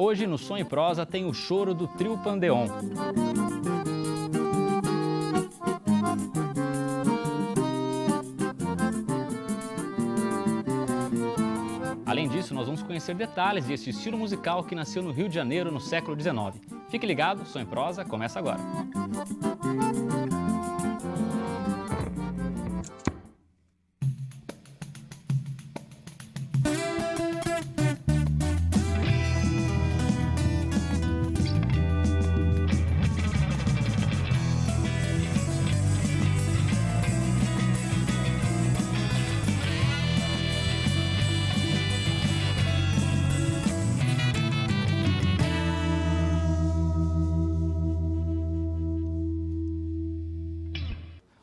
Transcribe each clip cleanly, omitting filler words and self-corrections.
Hoje, no Som e Prosa, tem o choro do Trio Pandeon. Além disso, nós vamos conhecer detalhes desse estilo musical que nasceu no Rio de Janeiro no século XIX. Fique ligado, Som e Prosa começa agora.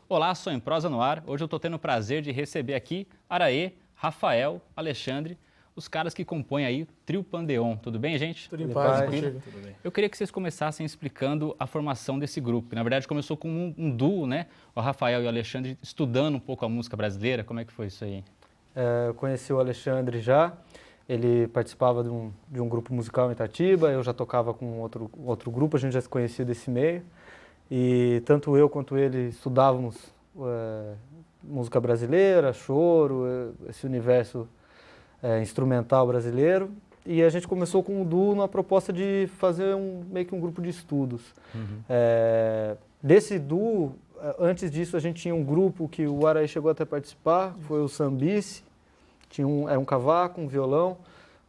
Olá, Som em Prosa no ar. Hoje eu estou tendo o prazer de receber aqui Araê, Rafael, Alexandre, os caras que compõem aí o Trio Pandeon. Tudo bem, gente? Tudo em paz, Tudo bem. Eu queria que vocês começassem explicando a formação desse grupo. Na verdade, começou com um duo, né? O Rafael e o Alexandre estudando um pouco a música brasileira. Como é que foi isso aí? Eu conheci o Alexandre já. Ele participava de um grupo musical em Itatiba. Eu já tocava com outro grupo, a gente já se conhecia desse meio. E tanto eu quanto ele estudávamos música brasileira, choro, esse universo instrumental brasileiro. E a gente começou com o duo na proposta de fazer meio que um grupo de estudos. Uhum. Desse duo, antes disso a gente tinha um grupo que o Araí chegou até a participar, foi o Sambice. Era um cavaco, um violão,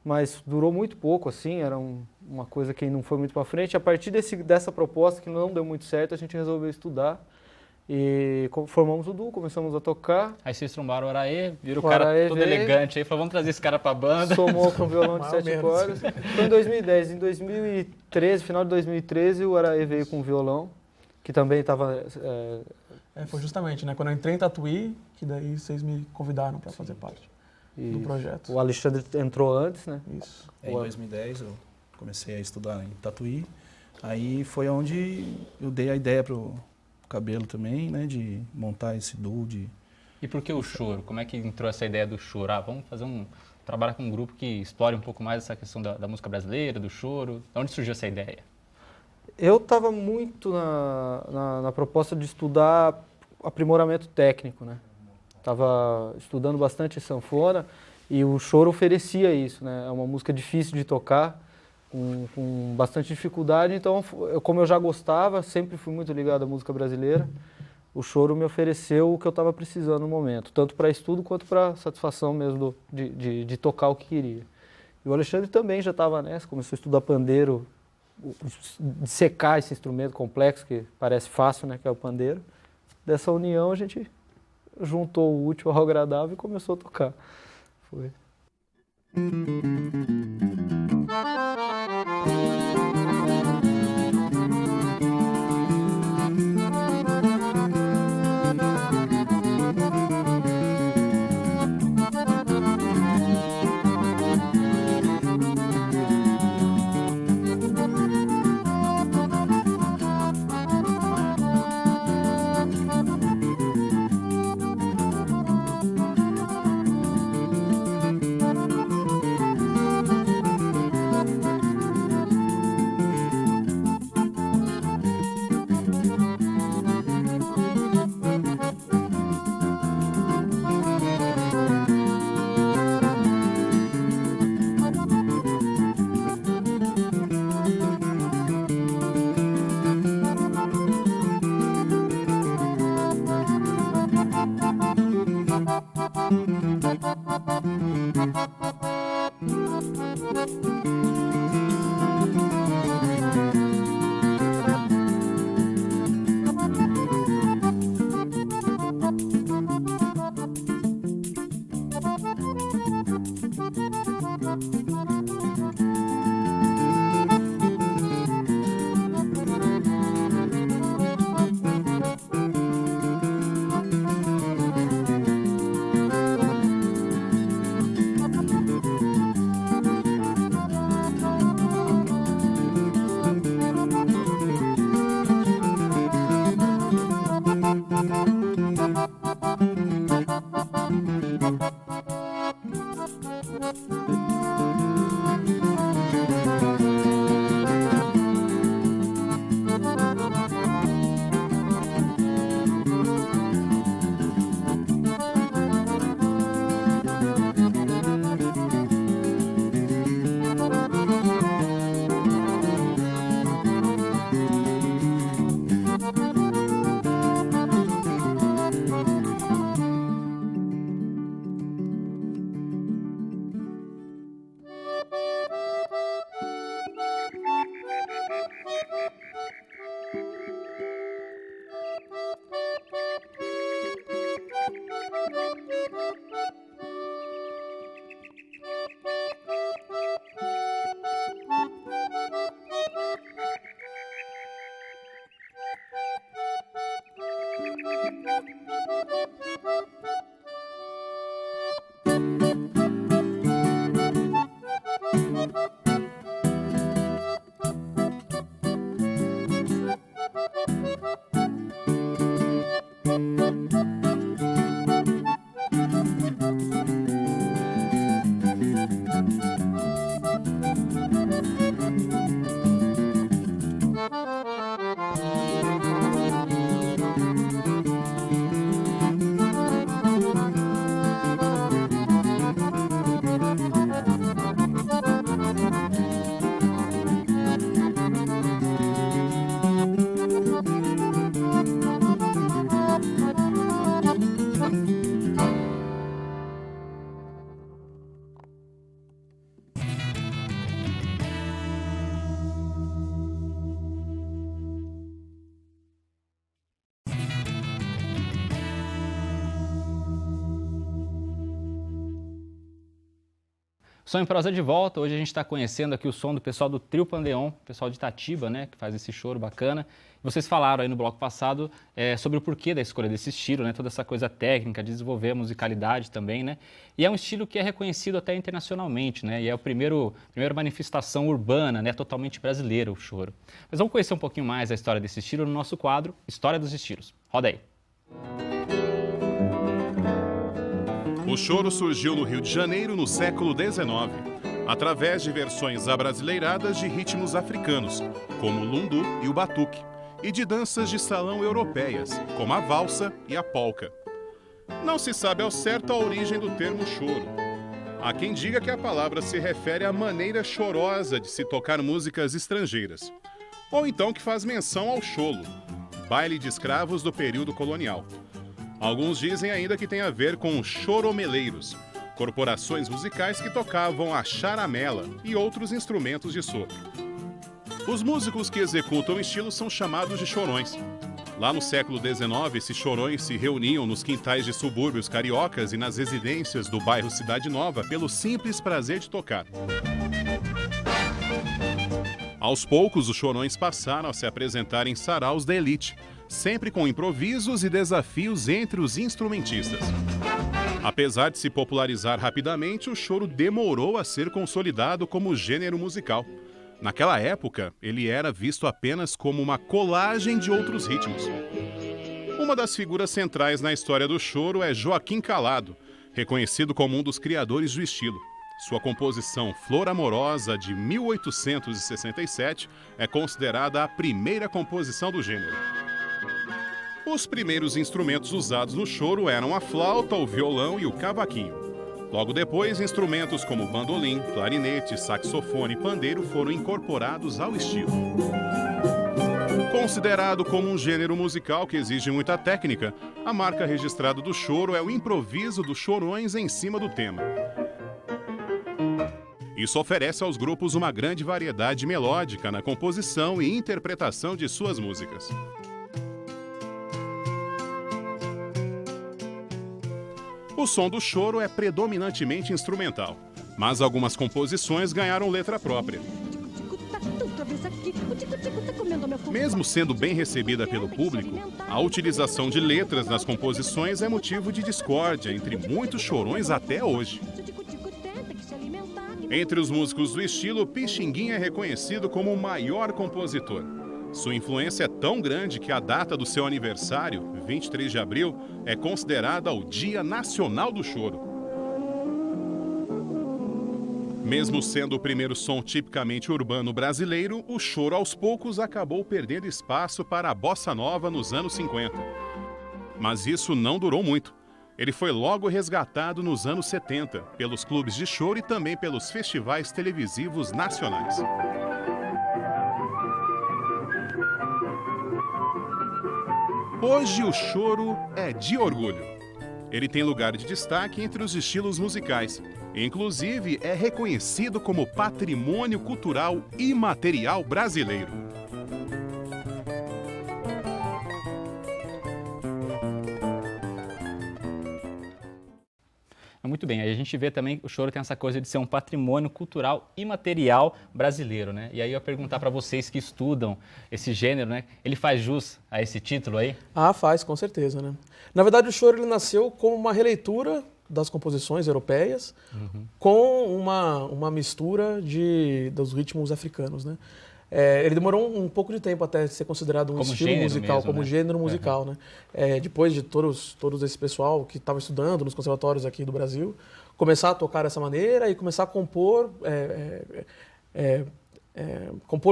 mas durou muito pouco, assim, era uma coisa que não foi muito para frente. A partir dessa proposta, que não deu muito certo, a gente resolveu estudar e formamos o duo, começamos a tocar. Aí vocês trombaram o Araê, viram o cara todo elegante aí, falou, vamos trazer esse cara para a banda. Somou com um violão de 7 cordas. Foi em 2010, em 2013, final de 2013, o Araê veio com um violão, que também estava... Foi justamente, né, quando eu entrei em Tatuí, que daí vocês me convidaram para fazer parte do projeto. O Alexandre entrou antes, né? Isso. Em 2010 eu comecei a estudar em Tatuí. Aí foi onde eu dei a ideia pro Cabelo também, né? De montar esse duo. E por que o choro? Como é que entrou essa ideia do choro? Vamos trabalhar com um grupo que explore um pouco mais essa questão da música brasileira, do choro. De onde surgiu essa ideia? Eu estava muito na proposta de estudar aprimoramento técnico, né? Estava estudando bastante sanfona e o choro oferecia isso, né? É uma música difícil de tocar, com bastante dificuldade, então, como eu já gostava, sempre fui muito ligado à música brasileira, o choro me ofereceu o que eu estava precisando no momento, tanto para estudo quanto para satisfação mesmo de tocar o que queria. E o Alexandre também já estava nessa, começou a estudar pandeiro, de secar esse instrumento complexo, que parece fácil, né? Que é o pandeiro. Dessa união a gente juntou o útil ao agradável e começou a tocar. Foi. Som em Prosa de volta. Hoje a gente está conhecendo aqui o som do pessoal do Trio Pandeon, pessoal de Itatiba, né, que faz esse choro bacana. Vocês falaram aí no bloco passado sobre o porquê da escolha desse estilo, né, toda essa coisa técnica, de desenvolver a musicalidade também, né. E é um estilo que é reconhecido até internacionalmente, né, e é a primeira manifestação urbana, né, totalmente brasileira, o choro. Mas vamos conhecer um pouquinho mais a história desse estilo no nosso quadro História dos Estilos. Roda aí. O choro surgiu no Rio de Janeiro no século XIX, através de versões abrasileiradas de ritmos africanos, como o lundu e o batuque, e de danças de salão europeias, como a valsa e a polca. Não se sabe ao certo a origem do termo choro. Há quem diga que a palavra se refere à maneira chorosa de se tocar músicas estrangeiras, ou então que faz menção ao cholo, baile de escravos do período colonial. Alguns dizem ainda que tem a ver com choromeleiros, corporações musicais que tocavam a charamela e outros instrumentos de sopro. Os músicos que executam o estilo são chamados de chorões. Lá no século XIX, esses chorões se reuniam nos quintais de subúrbios cariocas e nas residências do bairro Cidade Nova pelo simples prazer de tocar. Aos poucos, os chorões passaram a se apresentar em saraus da elite, sempre com improvisos e desafios entre os instrumentistas. Apesar de se popularizar rapidamente, o choro demorou a ser consolidado como gênero musical. Naquela época, ele era visto apenas como uma colagem de outros ritmos. Uma das figuras centrais na história do choro é Joaquim Calado, reconhecido como um dos criadores do estilo. Sua composição Flor Amorosa, de 1867, é considerada a primeira composição do gênero. Os primeiros instrumentos usados no choro eram a flauta, o violão e o cavaquinho. Logo depois, instrumentos como bandolim, clarinete, saxofone e pandeiro foram incorporados ao estilo. Considerado como um gênero musical que exige muita técnica, a marca registrada do choro é o improviso dos chorões em cima do tema. Isso oferece aos grupos uma grande variedade melódica na composição e interpretação de suas músicas. O som do choro é predominantemente instrumental, mas algumas composições ganharam letra própria. Mesmo sendo bem recebida pelo público, a utilização de letras nas composições é motivo de discórdia entre muitos chorões até hoje. Entre os músicos do estilo, Pixinguinha é reconhecido como o maior compositor. Sua influência é tão grande que a data do seu aniversário, 23 de abril, é considerada o Dia Nacional do Choro. Mesmo sendo o primeiro som tipicamente urbano brasileiro, o choro aos poucos acabou perdendo espaço para a bossa nova nos anos 50. Mas isso não durou muito. Ele foi logo resgatado nos anos 70, pelos clubes de choro e também pelos festivais televisivos nacionais. Hoje o choro é de orgulho. Ele tem lugar de destaque entre os estilos musicais. Inclusive, é reconhecido como patrimônio cultural imaterial brasileiro. Muito bem, aí a gente vê também que o choro tem essa coisa de ser um patrimônio cultural imaterial brasileiro, né? E aí eu ia perguntar para vocês que estudam esse gênero, né? Ele faz jus a esse título aí? Ah, faz, com certeza, né? Na verdade, o choro ele nasceu como uma releitura das composições europeias com uma mistura dos ritmos africanos, né? Ele demorou um pouco de tempo até ser considerado um Como estilo gênero musical, mesmo, como né? gênero musical, né? Depois de todos esse pessoal que estava estudando nos conservatórios aqui do Brasil, começar a tocar dessa maneira e começar a compor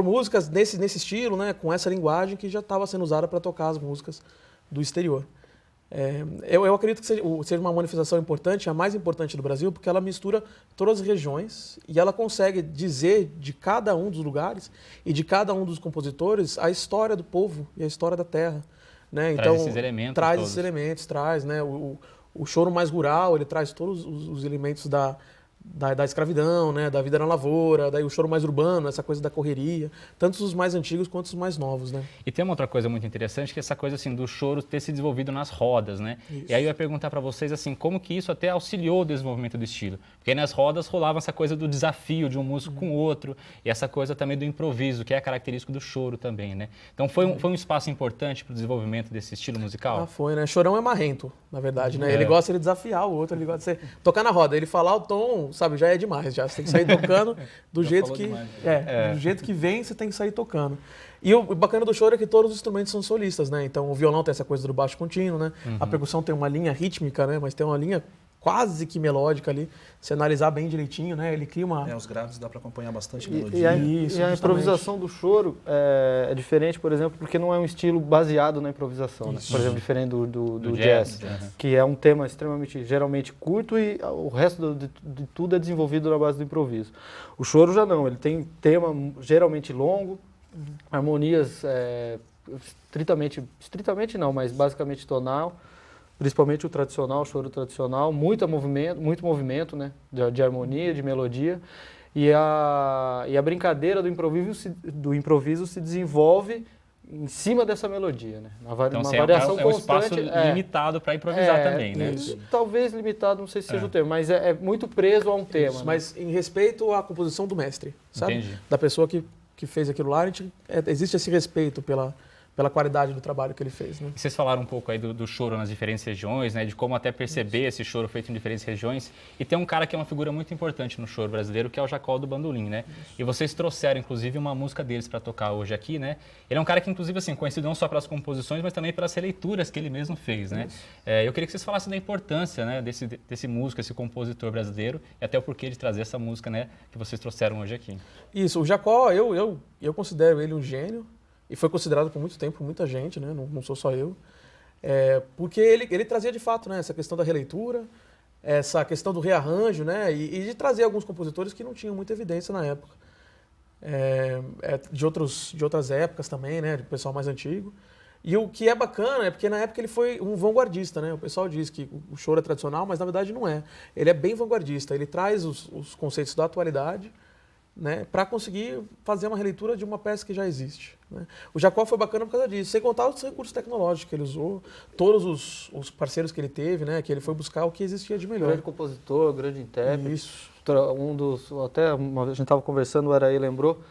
músicas nesse estilo, né? Com essa linguagem que já estava sendo usada para tocar as músicas do exterior. Eu acredito que seja uma manifestação importante, a mais importante do Brasil, porque ela mistura todas as regiões e ela consegue dizer de cada um dos lugares e de cada um dos compositores a história do povo e a história da terra, né? Traz esses elementos traz todos. esses elementos, né? O choro mais rural, ele traz todos os elementos da escravidão, né, da vida na lavoura, daí o choro mais urbano, essa coisa da correria, tanto os mais antigos quanto os mais novos, né? E tem uma outra coisa muito interessante, que é essa coisa assim do choro ter se desenvolvido nas rodas, né? Isso. E aí eu ia perguntar para vocês assim, como que isso até auxiliou o desenvolvimento do estilo? Porque nas rodas rolava essa coisa do desafio de um músico com o outro, e essa coisa também do improviso, que é característico do choro também, né? Então foi um espaço importante para o desenvolvimento desse estilo musical? Ah, foi, né? Chorão é marrento, na verdade, né? Ele gosta de desafiar o outro, ele gosta de tocar na roda, ele falar o tom, sabe, já é demais, já. Você tem que sair tocando do jeito que demais, do jeito que vem, você tem que sair tocando. E o bacana do choro é que todos os instrumentos são solistas, né? Então o violão tem essa coisa do baixo contínuo, né? A percussão tem uma linha rítmica, né? Mas tem uma linha quase que melódica ali. Se analisar bem direitinho, né? Ele cria uma... Os graves dá para acompanhar bastante E melodia. a, Isso, e a justamente. improvisação do choro é diferente, por exemplo, porque não é um estilo baseado na improvisação, né? Por exemplo, diferente do jazz, que é um tema geralmente curto e o resto de tudo é desenvolvido na base do improviso. O choro já não, ele tem tema geralmente longo, harmonias estritamente não, mas basicamente tonal, principalmente o tradicional, o choro tradicional, muito movimento, né, de harmonia, de melodia, e a brincadeira do improviso se desenvolve em cima dessa melodia, né? Uma Então variação é um espaço constante, limitado para improvisar também, né? isso. Talvez limitado, não sei se seja o termo, mas é muito preso a um tema. Isso, né? mas em respeito à composição do mestre, sabe? Entendi. Da pessoa que fez aquilo lá, existe esse respeito pela qualidade do trabalho que ele fez, né? E vocês falaram um pouco aí do choro nas diferentes regiões, né? De como até perceber esse choro feito em diferentes regiões. E tem um cara que é uma figura muito importante no choro brasileiro, que é o Jacó do Bandolim, né? E vocês trouxeram, inclusive, uma música deles para tocar hoje aqui, né? Ele é um cara que, inclusive, assim, conhecido não só pelas composições, mas também pelas releituras que ele mesmo fez, né? Eu queria que vocês falassem da importância, né? Desse músico, esse compositor brasileiro, e até o porquê de trazer essa música, né? Que vocês trouxeram hoje aqui. Isso, o Jacó, eu considero ele um gênio, e foi considerado por muito tempo por muita gente, né? Não sou só eu. Porque ele trazia de fato, né, essa questão da releitura, essa questão do rearranjo, né? E de trazer alguns compositores que não tinham muita evidência na época. De outras épocas também, né? De pessoal mais antigo. E o que é bacana é porque na época ele foi um vanguardista, né? O pessoal diz que o choro é tradicional, mas na verdade não é. Ele é bem vanguardista, ele traz os conceitos da atualidade, né, para conseguir fazer uma releitura de uma peça que já existe, né? O Jacó foi bacana por causa disso, sem contar os recursos tecnológicos que ele usou, todos os parceiros que ele teve, né, que ele foi buscar o que existia de melhor. Grande compositor, grande intérprete. Isso. Até a gente estava conversando, o Araí lembrou,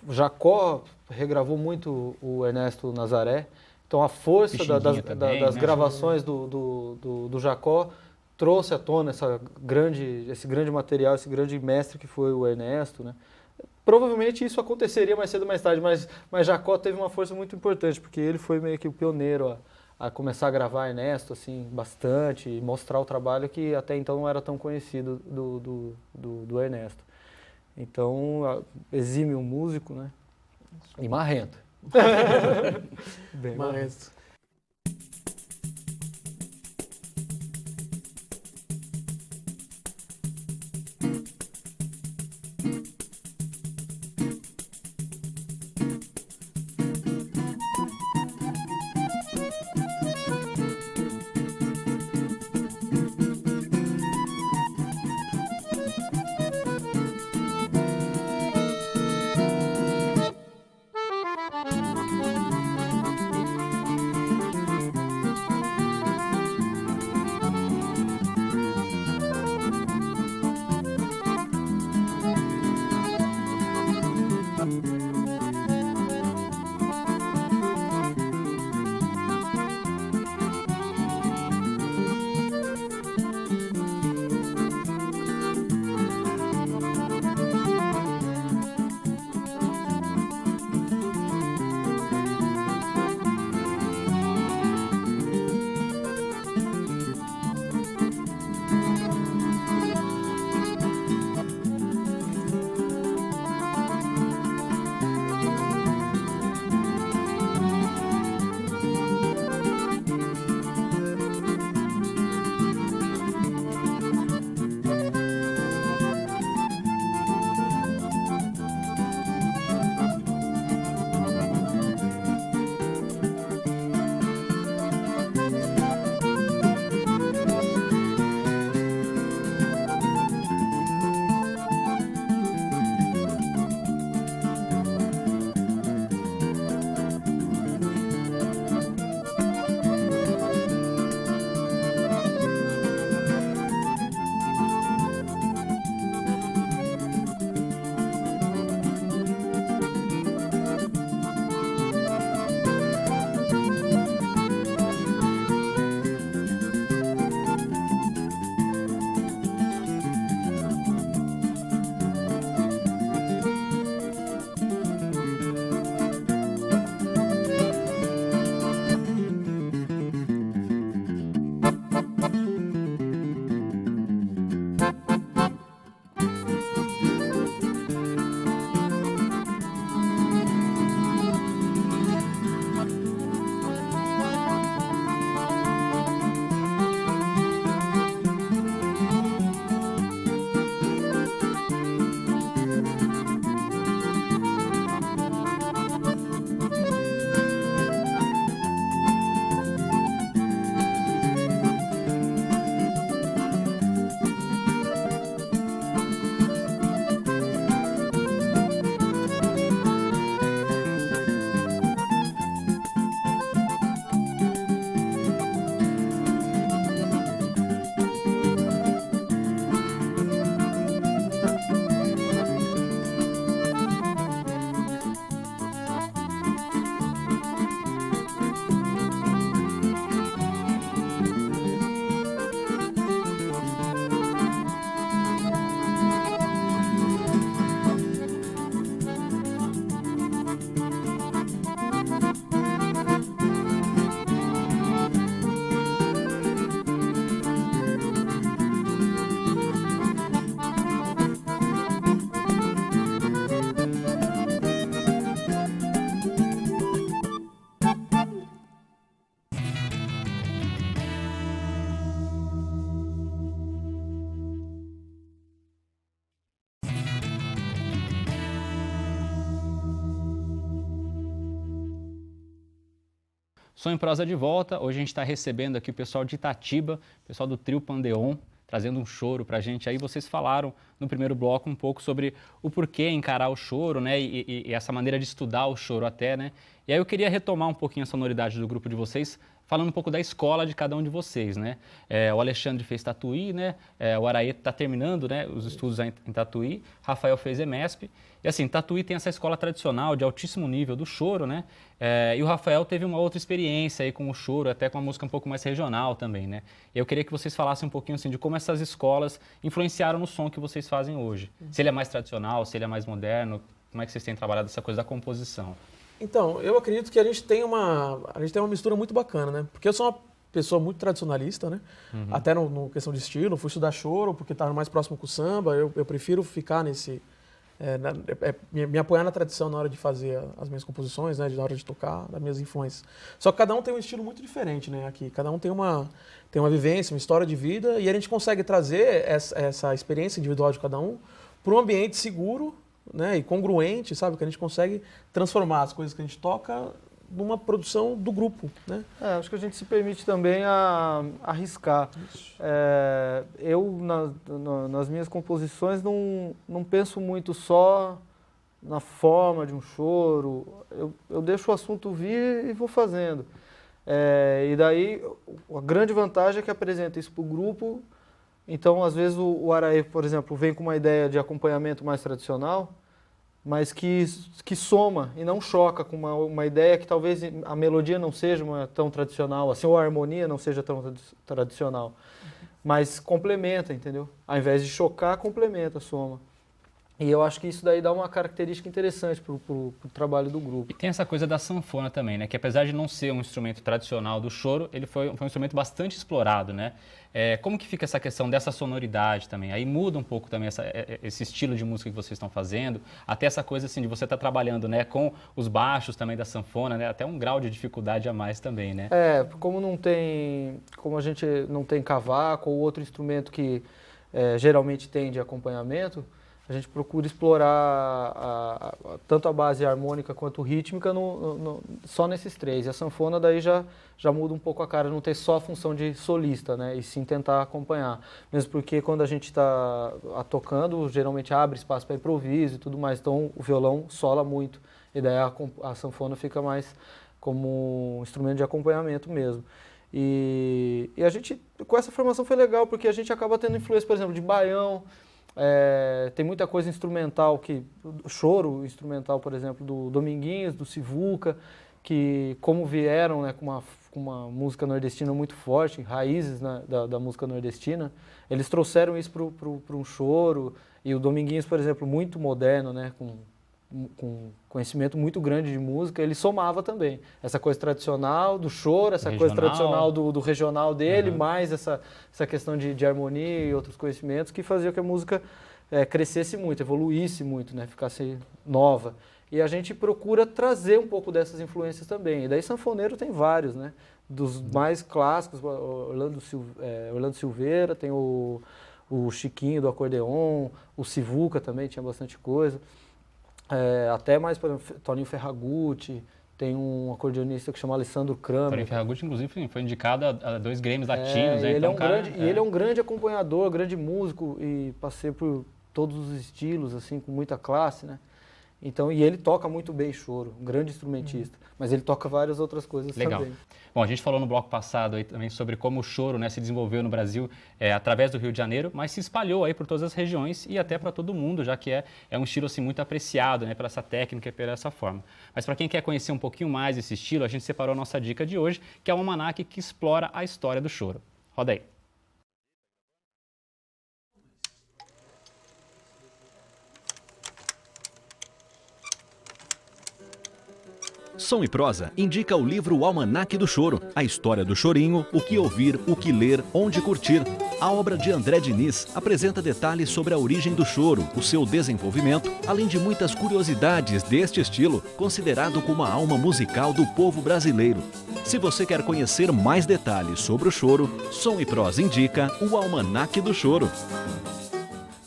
o Jacó regravou muito o Ernesto Nazaré, então a força Pixinguinha também, das né? gravações do Jacó trouxe à tona esse grande material, esse grande mestre que foi o Ernesto, né? Provavelmente isso aconteceria mais cedo ou mais tarde, mas Jacó teve uma força muito importante, porque ele foi meio que o pioneiro a começar a gravar Ernesto, assim, bastante, e mostrar o trabalho que até então não era tão conhecido do Ernesto. Então, exime um músico, né? E marrento. Bem marrento. Som em Prosa de volta. Hoje a gente está recebendo aqui o pessoal de Itatiba, o pessoal do Trio Pandeon, trazendo um choro para a gente. Aí vocês falaram no primeiro bloco um pouco sobre o porquê encarar o choro, né? E essa maneira de estudar o choro até, né? E aí eu queria retomar um pouquinho a sonoridade do grupo de vocês, falando um pouco da escola de cada um de vocês, né? O Alexandre fez Tatuí, né? O Araeta está terminando, né, os estudos em Tatuí. Rafael fez EMESP. E assim, Tatuí tem essa escola tradicional de altíssimo nível do choro, né? E o Rafael teve uma outra experiência aí com o choro, até com uma música um pouco mais regional também, né? E eu queria que vocês falassem um pouquinho assim de como essas escolas influenciaram no som que vocês fazem hoje. Se ele é mais tradicional, se ele é mais moderno, como é que vocês têm trabalhado essa coisa da composição? Então, eu acredito que a gente tem uma mistura muito bacana, né? Porque eu sou uma pessoa muito tradicionalista, né? Até no questão de estilo, fui estudar choro porque estava mais próximo com o samba, eu prefiro ficar nesse... me apoiar na tradição na hora de fazer as minhas composições, né? Na hora de tocar, das minhas influências. Só que cada um tem um estilo muito diferente, né? Aqui, cada um tem uma vivência, uma história de vida e a gente consegue trazer essa experiência individual de cada um para um ambiente seguro, né, e congruente, sabe? Que a gente consegue transformar as coisas que a gente toca numa produção do grupo, né? Acho que a gente se permite também arriscar. Eu, nas minhas composições, não penso muito só na forma de um choro. Eu deixo o assunto vir e vou fazendo. E daí, a grande vantagem é que apresenta isso para o grupo. Então, às vezes, o Araê, por exemplo, vem com uma ideia de acompanhamento mais tradicional, mas que soma e não choca com uma ideia que talvez a melodia não seja tão tradicional, assim, ou a harmonia não seja tão tradicional, mas complementa, entendeu? Ao invés de chocar, complementa, soma. E eu acho que isso daí dá uma característica interessante pro trabalho do grupo. E tem essa coisa da sanfona também, né? Que apesar de não ser um instrumento tradicional do choro, ele foi um instrumento bastante explorado, né? Como que fica essa questão dessa sonoridade também? Aí muda um pouco também esse estilo de música que vocês estão fazendo, até essa coisa assim de você estar trabalhando, né, com os baixos também da sanfona, né? Até um grau de dificuldade a mais também, né? Como a gente não tem cavaco ou outro instrumento que geralmente tem de acompanhamento, a gente procura explorar tanto a base harmônica quanto rítmica só nesses três. E a sanfona daí já muda um pouco a cara, não tem só a função de solista, né? E sim tentar acompanhar. Mesmo porque quando a gente está tocando, geralmente abre espaço para improviso e tudo mais, então o violão sola muito. E daí a sanfona fica mais como um instrumento de acompanhamento mesmo. E a gente, com essa formação foi legal, porque a gente acaba tendo influência, por exemplo, de baião. Tem muita coisa instrumental, choro instrumental, por exemplo, do Dominguinhos, do Sivuca, que como vieram, né, com uma música nordestina muito forte, raízes, né, da música nordestina, eles trouxeram isso para um choro. E o Dominguinhos, por exemplo, muito moderno, né, com conhecimento muito grande de música, ele somava também essa coisa tradicional do choro, essa coisa tradicional do regional dele, mais essa questão de harmonia e outros conhecimentos que faziam que a música crescesse muito, evoluísse muito, né, ficasse nova. E a gente procura trazer um pouco dessas influências também. E daí sanfoneiro tem vários, né, dos mais clássicos, Orlando Silveira, tem o Chiquinho do acordeon, o Sivuca também tinha bastante coisa. Até mais, por exemplo, Toninho Ferragutti, tem um acordeonista que chama Alessandro Kramer. Toninho Ferragutti, inclusive, foi indicado a 2 Grammys latinos. Né? Ele ele é um grande acompanhador, grande músico, e passei por todos os estilos, assim, com muita classe, né? Então, e ele toca muito bem choro, um grande instrumentista, mas ele toca várias outras coisas também. Bom, a gente falou no bloco passado aí também sobre como o choro, né, se desenvolveu no Brasil através do Rio de Janeiro, mas se espalhou aí por todas as regiões e até para todo mundo, já que é um estilo assim, muito apreciado, né, por essa técnica e por essa forma. Mas para quem quer conhecer um pouquinho mais esse estilo, a gente separou a nossa dica de hoje, que é um almanaque que explora a história do choro. Roda aí. Som e Prosa indica o livro O Almanaque do Choro, a história do chorinho, o que ouvir, o que ler, onde curtir. A obra de André Diniz apresenta detalhes sobre a origem do choro, o seu desenvolvimento, além de muitas curiosidades deste estilo, considerado como a alma musical do povo brasileiro. Se você quer conhecer mais detalhes sobre o choro, Som e Prosa indica o Almanaque do Choro.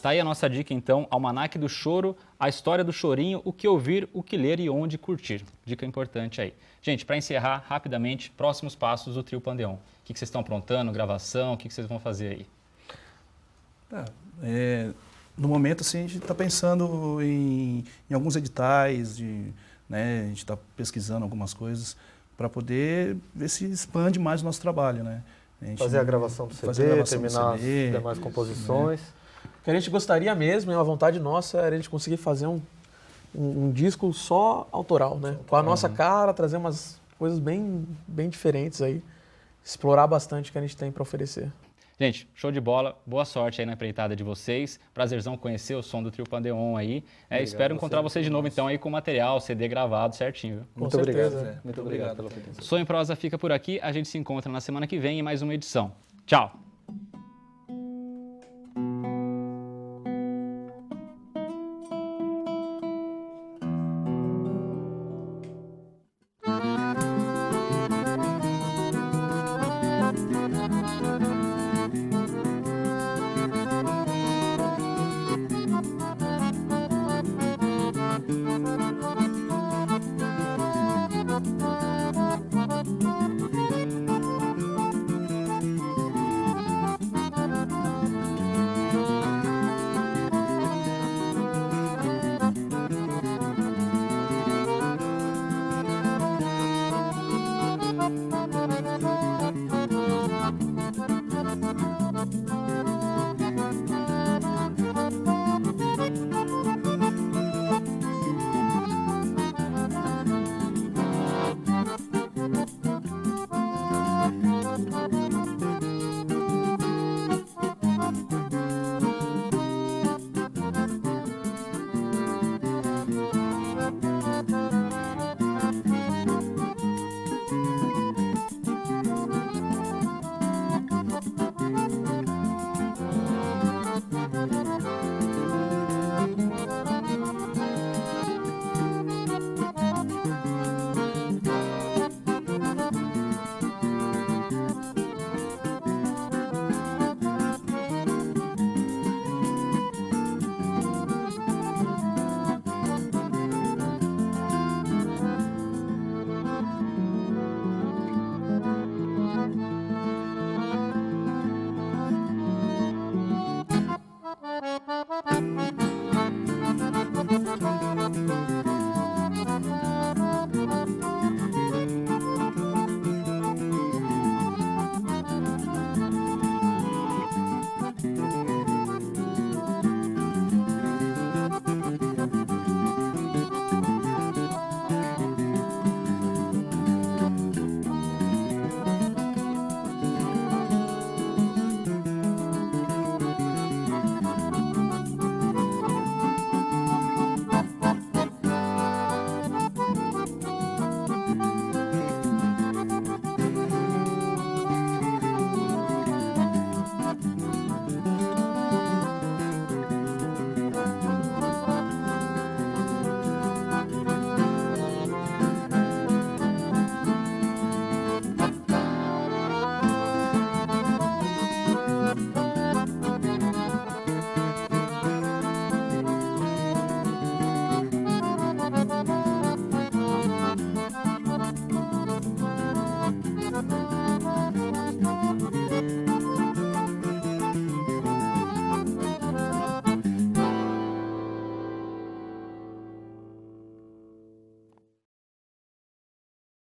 Tá aí a nossa dica, então, Almanaque do Choro, a história do chorinho, o que ouvir, o que ler e onde curtir. Dica importante aí. Gente, para encerrar rapidamente, próximos passos do Trio Pandeon. O que vocês estão aprontando, gravação, o que vocês vão fazer aí? No momento, assim, a gente está pensando em alguns editais, né, a gente está pesquisando algumas coisas para poder ver se expande mais o nosso trabalho, né? Fazer a gravação do CD, terminar as demais composições. O que a gente gostaria mesmo, é uma vontade nossa, era a gente conseguir fazer um disco só autoral, né? Com a nossa cara, trazer umas coisas bem diferentes aí. Explorar bastante o que a gente tem para oferecer. Gente, show de bola. Boa sorte aí na empreitada de vocês. Prazerzão conhecer o som do Trio Pandeon aí. Espero encontrar vocês de novo então aí com material, CD gravado certinho. Viu? Muito obrigado. Certeza. Muito obrigado pela oportunidade. Sonho em Prosa fica por aqui. A gente se encontra na semana que vem em mais uma edição. Tchau!